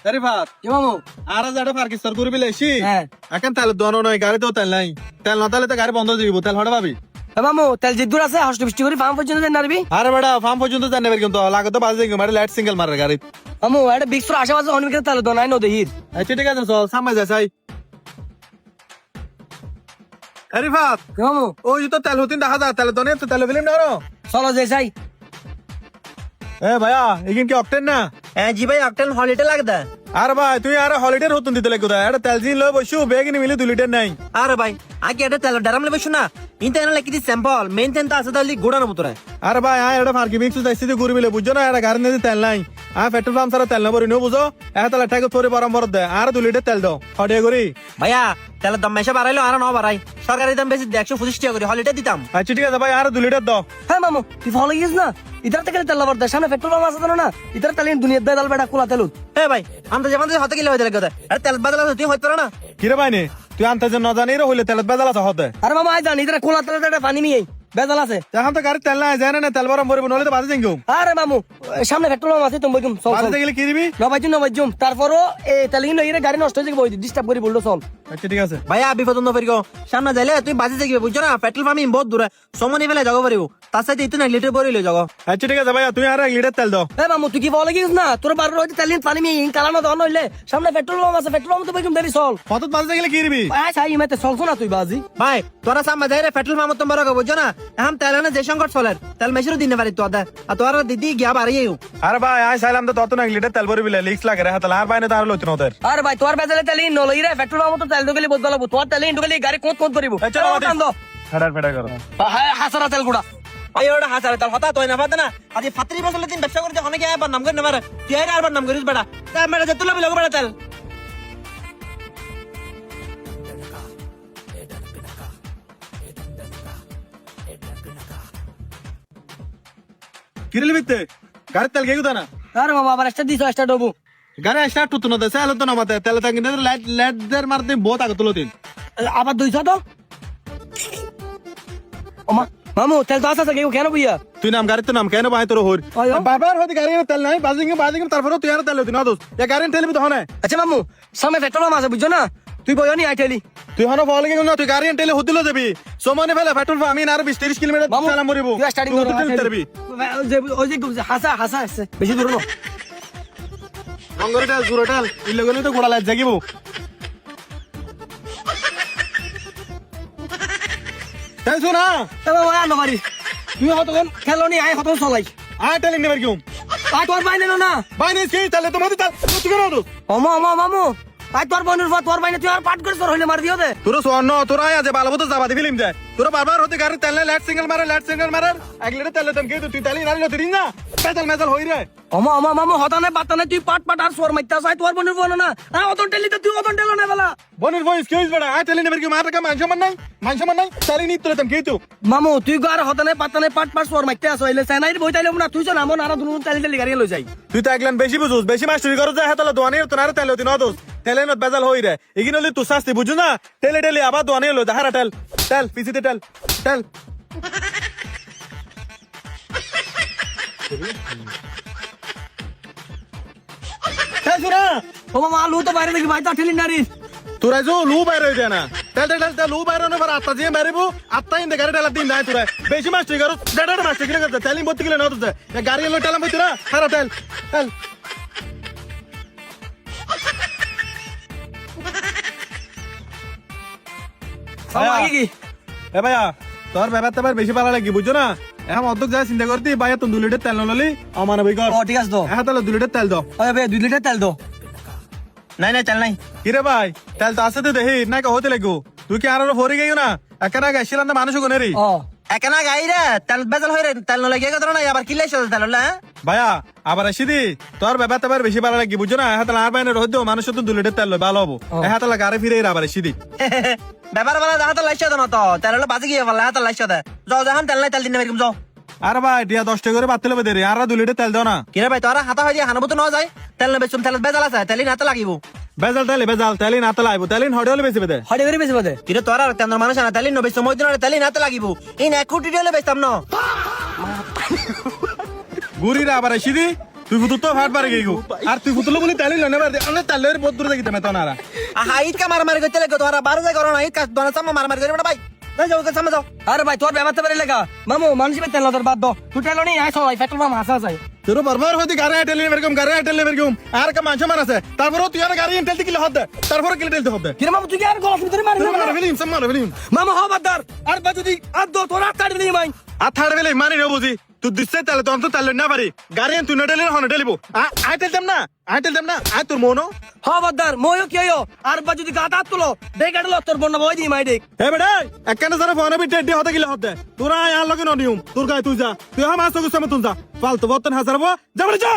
শরীফাত কি মামু? আর যাটা পার্কিস্তান করবি লেছি হ্যাঁ। এখন তেল দনো নয় গাড়ি তো তেল নাই তেল না তাহলে তো গাড়ি বন্ধ দিব তেল হড়ে পাবি মামু তেল জিদ্দুর আছে হস্ট বৃষ্টি করে ফার্ম পর্যন্ত যাই নারবি। আরে বেটা ফার্ম পর্যন্ত জানবে কিন্তু লাগে তো বাজে মারে লাইট সিঙ্গেল মারে গাড়ি মামু এটা বিক্সর আশেপাশে অনেক তেল দো নাই নদীর। আচ্ছা ঠিক আছে চল সামনে যাই চাই শরীফাত কি মামু? ওই যে তো তেল হতিন দেখা যায় তেল দনে তো তেল ফিল্ম না চলো যাই চাই। এ ভাইয়া এখান কি অকটেন না জি ভাই অকটেন হলিডে লাগদা। আর ভাই তুই আর হলিডে হতুন দিতে লাগে কোথায় এটা তেল জিন লয় বসু বেগ নি মিলে 2 লিটার নাই আরে ভাই আগে এটা তেল ডারাম লেবে শুনা ইনতে এনে লিখি স্যাম্পল মেইন তেল তা আছে তালি গোড়ানো মতরে। আরে ভাই এটা ফার্কি মিক্স যাইছি দি ঘুরি মিলে বুঝছো না এটা গাড়ি নিতে তেল নাই পেট্রোল পাম্প সারা তেল না ভরি নো বুঝো তাহলে টাকা তোরে বরাবর দে আর 2 লিটার তেল দাও হডিয়া করি ভাইয়া তেলের দাম মেশা বাড়াইলো আর না বাড়াই সরকারি দাম বেশি 125 টাকা করে হলিডে দিতাম। আচ্ছা ঠিক আছে ভাই আর 2 লিটার দাও হ্যাঁ মামু তুই ফলো গিয়েছ না ইধার থেকে তেল লাবার দেয় সামনে পেট্রোল পাম্প আছে না ইধার তেল দুনিয়ার দেয় দাল বেটা কোলা তেলুত। এ ভাই আমরা যেমন হতে গেলে হইতে লাগে আরে তেল বদলা তুই হইতে পারো না। কিরে ভাই নে তুই আনতে যে ন জানি রে হইলে তেল বেজাল আছে হতে আরে মামা আই জানি ইধার কোলা তেল পানি নিয়ে বেজাল আছে। এখন তো গাড়ি তেল নাই জানে না তেল বরম ভরব নলে তো বাজে যাইগো আরে মামু সামনে পেট্রোল পাম্প আছে তুমি বইকুম চল চল বাজে গেলে কি দিবি নবাইজুম তারপরও এই তেলিন নইরে গাড়ি নষ্ট হয়ে যাবে বই ডিস্টার্ব করি বললো চল। আচ্ছা ঠিক আছে ভাইয়া বিপদ ন ফেরিগো সামনে যাইলে তুই বাজে যাইবে বুঝছো না পেট্রোল পাম্প বহুত দূরে সময় নিয়ে ফেলে যাবো পারিব তার সাথে ইতো না লিটার পরে লই যাবো। আচ্ছা ঠিক আছে ভাই তুই আর 1 লিটার তেল দাও এ মামু তুই কি ফলো গিয়েছ না তোর বারবার হইতে তেলিন পানি নিয়ে কালানো দাও নইলে সামনে পেট্রোল পাম্প আছে পেট্রোল পাম্প তো বইকুম দেরি চল। কত বাজে গেলে কি দিবি আয় সাই ইমাতে চলছো না তুই বাজি। ভাই তোরা সামনে যাইরে পেট্রোল পাম্প তো বড় বুঝছো না এখন তেল না যে সংকট চলে তেল মেশিরও দিনে পারি তো আদা আর তোরা দিদি গিয়া বাড়িয়েও। আরে ভাই আই সাইলাম তো তত না 1 লিটার তেল ভরি বিলে লিক্স লাগে রে হাতে আর বাইনে তার লইতো না ওদের আরে ভাই তোর বেজালে তেলিন নলইরে পেট্রোল পাম্প তো তেল দগলি বদল লাগবো তোর তেলিন দগলি গাড়ি কোত কোত করিব। এই চলো, আমাদের- ফেডার ফেডার করো হাসারা তেল গুড়া ভাই ওটা হাজার তেল হতা তো না পাতে না আজ 35 বছর দিন ব্যবসা করতে অনেকে আবার নাম করে না মারে তুই আর নাম করিস বেটা তা মেরা যে তুলা বিলো বেটা তেল। কিরিলি বিতে গাড়ি তেল গেগু না আরে বাবা আবার একটা দিছ একটা ডবু গাড়ি স্টার্ট হতো না দেশে তো না মাতে তেল তাঙ্গি লাইট লাইট দের মারতে বহুত আগে তুলো দিন আবার দুইছ তো ওমা মামু তেল তো আছে কেউ কেন বুইয়া তুই নাম গাড়ি তো নাম কেন বাই তোর হর আয়ো। বারবার হতে গাড়ি তেল নাই বাজিং তারপরে তুই আর তেল হতি না দোস এ গাড়ি তেল তো হনে আচ্ছা মামু সামনে পেট্রোল পাম্প আছে বুঝছো না তুই বয়নি আইটেলি তুই হনো ফল গেল না তুই গাড়ি তেল হতিলো যাবি সমানে ফেলে পেট্রোল আমি আর 20-30 কিলোমিটার মামু চালা মরিব তুই স্টার্টিং তুই করো তেল তেলবি ওই যে হাসা হাসা আছে বেশি দূর না রঙ্গরে তেল জুরে তেল ইলে গলি তো গোড়া লাইট জাগিব তাই শুনা তবে ওই আনো পারি তুই হতন খেলনি আই হতন চলাই আয় তেল নেবার কিউম আই তোর বাইনে না বাইনে কি তেলে তোমাদের তেল তুই কেন দোস অমা অমা মামু আই তোর বোনের তোর বাইনে তুই আর পাট করে তোর হইলে মার দিও দে তোর সোন্ন তোর আয় আছে ভালো মতো যাবা দি ফিল্ম যায় তোর বারবার হতে গাড়ি তেল লাইট সিঙ্গেল মারে এক লিটার তেল তেল কে তুই তেলি নালি লতি না পেট্রোল মেজাল হই রে অমা অমা মামু হতানে বাতানে তুই পাট পাট আর সোর মাইতা চাই তোর বোনের বোন না আ অতন টেলিতে তুই অতন টেলো না বেলা বনের ভয়েস কি হইছ বড়া আয় তেলি নেবার কি মার কা মানছ মান নাই তেলি নি তোর তেল কে তুই মামু তুই গার হতানে বাতানে পাট পাট সোর মাইতা আছো হইলে চাইনাই বইতাইলে না তুই জানা মন আর দুনু তেলি তেলি গাড়ি লই যাই তুই তো একলান বেশি বুঝুস বেশি মাস্টারি করছ যায় হাতলা দোয়ানি তো না তেল হতি না দোস তেলে নত বেজাল হই রে এগিন হলি তুই শাস্তি বুঝু না তেলে তেলে আবার দোয়ানি হলো হারা তেল তেল পিছিতে তেল তেল তেল শুনা ও মামা আলু তো বাইরে দেখি বাইতা ঠেলি নারি তোরা যে লু বাইরে হইতে না তেল তেল তেল লু বাইরে না আত্তা দিয়ে মারিবো আত্তা ইন্দে গাড়ি তেল দিন নাই তোরা বেশি মাস্টারি করছ ডেডা মাস্টারি করে করতে তেলিং বত্তি কিলো না তো গাড়ি হলো তেলাম বইতে না হারা তেল তেল মামা আগে কি এ ভাইয়া তোর ব্যাপারটা আবার বেশি ভালো লাগি বুঝছো না এখন অর্ধেক যা চিন্তা করতি ভাইয়া তুমি 2 লিটার তেল নলি অমানবিক কর ও ঠিক আছে তো এখন তাহলে 2 লিটার তেল দাও ওই বে 2 লিটার তেল দো নাই নাই তেল নাই কিরে ভাই তেল তো আছে তো দেখি নাই কা হতে লাগো তুই কি আর ফরি গেও না একানা গাইছিলাম না মানুষ কোনে রে ও একানা গাইরে তেল বেজাল হইরে তেল ন লাগে কথা না আবার কিলাই চলে তেল না ভাইয়া আবার আসি দি তোর ব্যাপারটা আবার বেশি ভালো লাগি বুঝছো না এখন তাহলে আর বাইনে রহদ মানুষ তো 2 লিটার তেল ভালো হবো এখন তাহলে গাড়ি ফিরে আবার আসি দি ব্যাপার বেলা দেখা তো লাইছ না তো তেল হলো বাজে গিয়ে ফেলা হাতে লাইছ দে যাও যখন তেল নাই তেল দিন এরকম যাও। আরে ভাই দিয়া 10 টাকা করে বাতিল হবে দে আর 2 লিটার তেল দাও না কিরে ভাই তোরা হাতা হয়ে হানবো তো ন যায় তেল নেবে তেল বেজাল আছে তেল হাতে লাগিব বেজাল তেলি না তেলাইবো তেলিন হডে হলে বেশি বেদে হড়ে করে বেশি বদে কিরে তোরা তেল মানুষ না তেল নবে সময় দিন তেল হাতে লাগিব এই 1 কোটি হলে বেচতাম না গুড়িরা আবার আসি দি তুই ফুতুর তো ফাট পারে গেগু আর তুই ফুতুলো বলি তালি লনে বার আমি তালের বহুত দূরে দেখিতে মেতো না ঈদ কা মারামারি করতে লাগে তোরা 12 যায় করো না ঈদ কা দোনা সামনে মারামারি করে না ভাই যাও সামনে যাও আরে ভাই তোর ব্যাপারটা বেরে লেগা মামু মানুষের তেল তোর বাদ দো তুই তেল নি আইছো ভাই পেট্রোল পাম্প হাসা যায় তোর বারবার হদি গাড়ি আইটেল এরকম গাড়ি আইটেল এরকম আর কা মাছ মান আছে তারপর তুই আর গাড়ি আইটেল দিলে হদ তারপর কিলে টেলতে হবে কিরে মামু তুই কি আর গলাস ভিতরে মারি মার ফেলিম সব মার ফেলিম মামু হও বাদার আর বা যদি আর দো তোর আট দিই মাই আর থাড় বেলে মানি রে বুঝি তুই দিছে তাহলে তো অন্তত তালে না পারি গাড়ি তুই না টেলে হন টেলিবো আইটেল দেম না আই তোর মনো হও বাদার ময়ও কি হইও আর বা যদি গাতা তুলো দেখ গাড়লো তোর বন্না বই দিই মাই দেখ এ বেটা একখানে যারা ফোন বি টেডি হতে গিলে হতে তোরা আর লগে ননিউম তোর গায় তুই যা তুই হাম আসো গুছামে তুই যা ফালতু বতন হাজার যা বলে যা